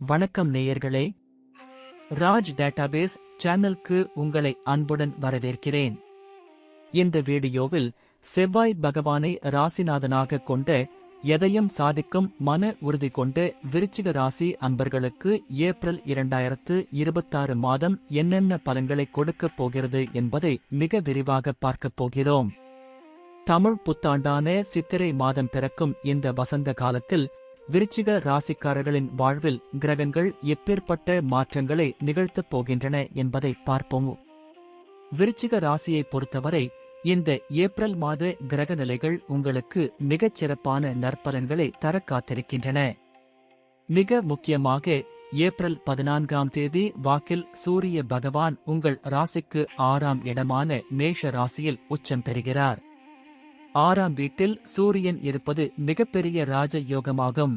வணக்கம் நேயர்களே, ராஜ் டேட்டாபேஸ் சேனலுக்கு உங்களை அன்புடன் வரவேற்கிறேன். இந்த வீடியோவில் செவ்வாய் பகவானை ராசிநாதனாக கொண்ட எதையும் சாதிக்கும் மன உறுதி கொண்ட விருச்சிக ராசி அன்பர்களுக்கு ஏப்ரல் 2026 மாதம் என்னென்ன பலன்களை கொடுக்கப் போகிறது என்பதை மிக விரிவாக பார்க்கப் போகிறோம். தமிழ் புத்தாண்டான சித்திரை மாதம் பிறக்கும் இந்த வசந்த காலத்தில் விருச்சிக ராசிக்காரர்களின் வாழ்வில் கிரகங்கள் எப்பேற்பட்ட மாற்றங்களை நிகழ்த்தப் போகின்றன என்பதை பார்ப்போம். விருச்சிக ராசியை பொறுத்தவரை இந்த ஏப்ரல் மாத கிரக நிலைகள் உங்களுக்கு மிகச் சிறப்பான நற்பலன்களை தர காத்திருக்கின்றன. மிக முக்கியமாக ஏப்ரல் 14ஆம் தேதி வாக்கில் சூரிய பகவான் உங்கள் ராசிக்கு 6ஆம் இடமான மேஷ ராசியில் உச்சம் பெறுகிறார். 6ஆம் வீட்டில் சூரியன் இருப்பது மிகப்பெரிய ராஜ யோகமாகும்.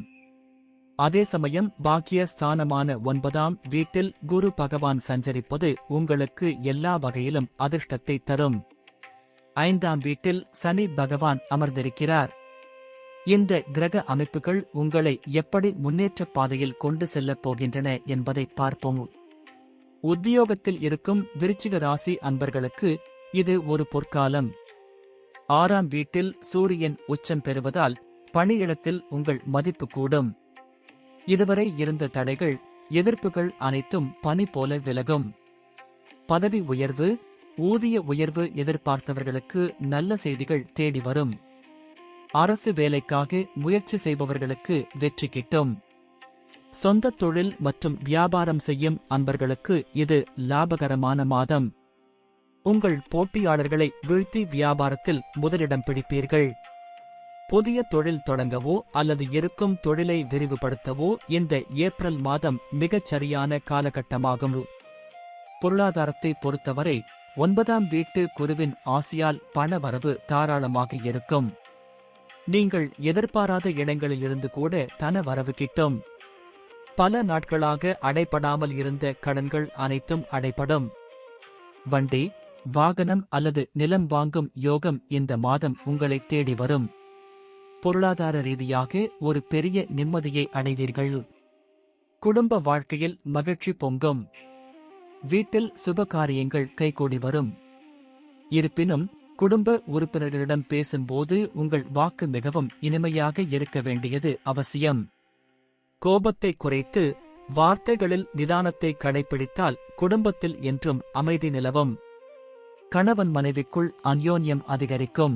அதே சமயம் பாக்கிய ஸ்தானமான 9ஆம் வீட்டில் குரு பகவான் சஞ்சரிப்பது உங்களுக்கு எல்லா வகையிலும் அதிர்ஷ்டத்தை தரும். 5ஆம் வீட்டில் சனி பகவான் அமர்ந்திருக்கிறார். இந்த கிரக அமைப்புகள் உங்களை எப்படி முன்னேற்ற பாதையில் கொண்டு செல்லப் போகின்றன என்பதை பார்ப்போம். உத்தியோகத்தில் இருக்கும் விருச்சிக ராசி அன்பர்களுக்கு இது ஒரு பொற்காலம். 6ஆம் வீட்டில் சூரியன் உச்சம் பெறுவதால் பணியிடத்தில் உங்கள் மதிப்பு கூடும். இதுவரை இருந்த தடைகள், எதிர்ப்புகள் அனைத்தும் பனி போல விலகும். பதவி உயர்வு, ஊதிய உயர்வு எதிர்பார்த்தவர்களுக்கு நல்ல செய்திகள் தேடி வரும். அரசு வேலைக்காக முயற்சி செய்பவர்களுக்கு வெற்றி கிட்டும். சொந்த தொழில் மற்றும் வியாபாரம் செய்யும் அன்பர்களுக்கு இது லாபகரமான மாதம். உங்கள் போட்டியாளர்களை வீழ்த்தி வியாபாரத்தில் முதலிடம் பிடிப்பீர்கள். புதிய தொழில் தொடங்கவோ அல்லது இருக்கும் தொழிலை விரிவுபடுத்தவோ இந்த ஏப்ரல் மாதம் மிகச் சரியான காலகட்டமாகும். பொருளாதாரத்தை பொறுத்தவரை 9ஆம் வீட்டு குருவின் ஆசியால் பண வரவு தாராளமாக இருக்கும். நீங்கள் எதிர்பாராத இடங்களிலிருந்து கூட தன வரவு கிட்டும். பல நாட்களாக அடைபடாமல் இருந்த கடன்கள் அனைத்தும் அடைபடும். வண்டி, வாகனம் அல்லது நிலம் வாங்கும் யோகம் இந்த மாதம் உங்களை தேடி வரும். பொருளாதார ரீதியாக ஒரு பெரிய நிம்மதியை அடைவீர்கள். குடும்ப வாழ்க்கையில் மகிழ்ச்சி பொங்கும். வீட்டில் சுப காரியங்கள் கைகூடி வரும். இருப்பினும் குடும்ப உறுப்பினர்களிடம் பேசும்போது உங்கள் வாக்கு மிகவும் இனிமையாக இருக்க வேண்டியது அவசியம். கோபத்தை குறைத்து வார்த்தைகளில் நிதானத்தை கடைபிடித்தால் குடும்பத்தில் என்றும் அமைதி நிலவும். கணவன் மனைவிக்குள் அந்யோன்யம் அதிகரிக்கும்.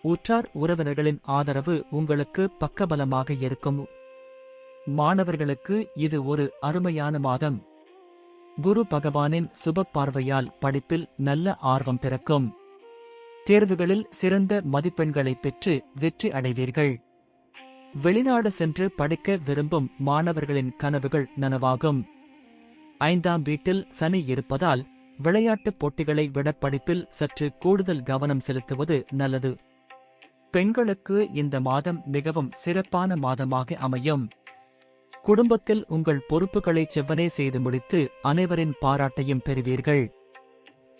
உற்றார் உறவினர்களின் ஆதரவு உங்களுக்கு பக்கபலமாக இருக்கும். மாணவர்களுக்கு இது ஒரு அருமையான மாதம். குரு பகவானின் சுப பார்வையால் படிப்பில் நல்ல ஆர்வம் பிறக்கும். தேர்வுகளில் சிறந்த மதிப்பெண்களை பெற்று வெற்றி அடைவீர்கள். வெளிநாடு சென்று படிக்க விரும்பும் மாணவர்களின் கனவுகள் நனவாகும். 5ஆம் வீட்டில் சனி இருப்பதால் விளையாட்டுப் போட்டிகளை விட படிப்பில் சற்று கூடுதல் கவனம் செலுத்துவது நல்லது. பெண்களுக்கு இந்த மாதம் மிகவும் சிறப்பான மாதமாக அமையும். குடும்பத்தில் உங்கள் பொறுப்புகளை செவ்வனே செய்து முடித்து அனைவரின் பாராட்டையும் பெறுவீர்கள்.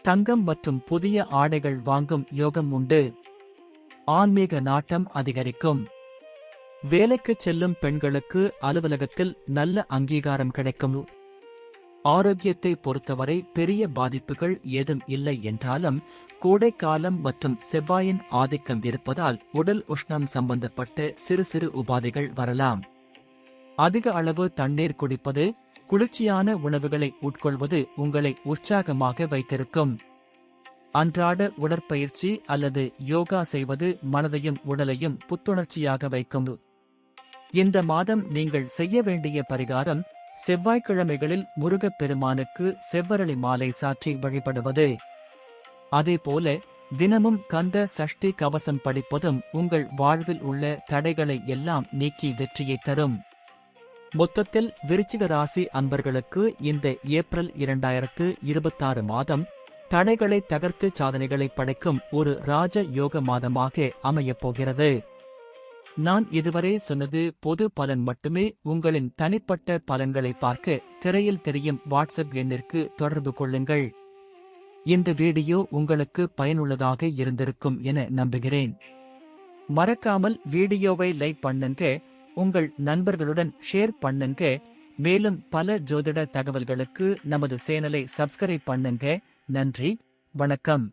தங்கம் மற்றும் புதிய ஆடைகள் வாங்கும் யோகம் உண்டு. ஆன்மீக நாட்டம் அதிகரிக்கும். வேலைக்குச் செல்லும் பெண்களுக்கு அலுவலகத்தில் நல்ல அங்கீகாரம் கிடைக்கும். ஆரோக்கியத்தை பொறுத்தவரை பெரிய பாதிப்புகள் ஏதும் இல்லை என்றாலும் கோடைக்காலம் மற்றும் செவ்வாயின் ஆதிக்கம் இருப்பதால் உடல் உஷ்ணம் சம்பந்தப்பட்ட சிறு சிறு உபாதைகள் வரலாம். அதிக அளவு தண்ணீர் குடிப்பது, குளிர்ச்சியான உணவுகளை உட்கொள்வது உங்களை உற்சாகமாக வைத்திருக்கும். அன்றாட உடற்பயிற்சி அல்லது யோகா செய்வது மனதையும் உடலையும் புத்துணர்ச்சியாக வைக்கும். இந்த மாதம் நீங்கள் செய்ய வேண்டிய பரிகாரம் செவ்வாய்க்கிழமைகளில் முருகப் பெருமானுக்கு செவ்வரளி மாலை சாற்றி வழிபடுவது. அதேபோல தினமும் கந்த சஷ்டி கவசம் படிப்பதும் உங்கள் வாழ்வில் உள்ள தடைகளை எல்லாம் நீக்கி வெற்றியை தரும். மொத்தத்தில் விருச்சிக ராசி அன்பர்களுக்கு இந்த ஏப்ரல் 2026 மாதம் தடைகளை தகர்த்து சாதனைகளை படைக்கும் ஒரு ராஜ யோக மாதமாக அமையப் போகிறது. நான் இதுவரை சொன்னது பொது பலன் மட்டுமே. உங்களின் தனிப்பட்ட பலன்களை பார்க்க திரையில் தெரியும் வாட்ஸ்அப் எண்ணிற்கு தொடர்பு கொள்ளுங்கள். இந்த வீடியோ உங்களுக்கு பயனுள்ளதாக இருந்திருக்கும் என நம்புகிறேன். மறக்காமல் வீடியோவை லைக் பண்ணுங்க, உங்கள் நண்பர்களுடன் ஷேர் பண்ணுங்க. மேலும் பல ஜோதிட தகவல்களுக்கு நமது சேனலை சப்ஸ்கிரைப் பண்ணுங்க. நன்றி, வணக்கம்.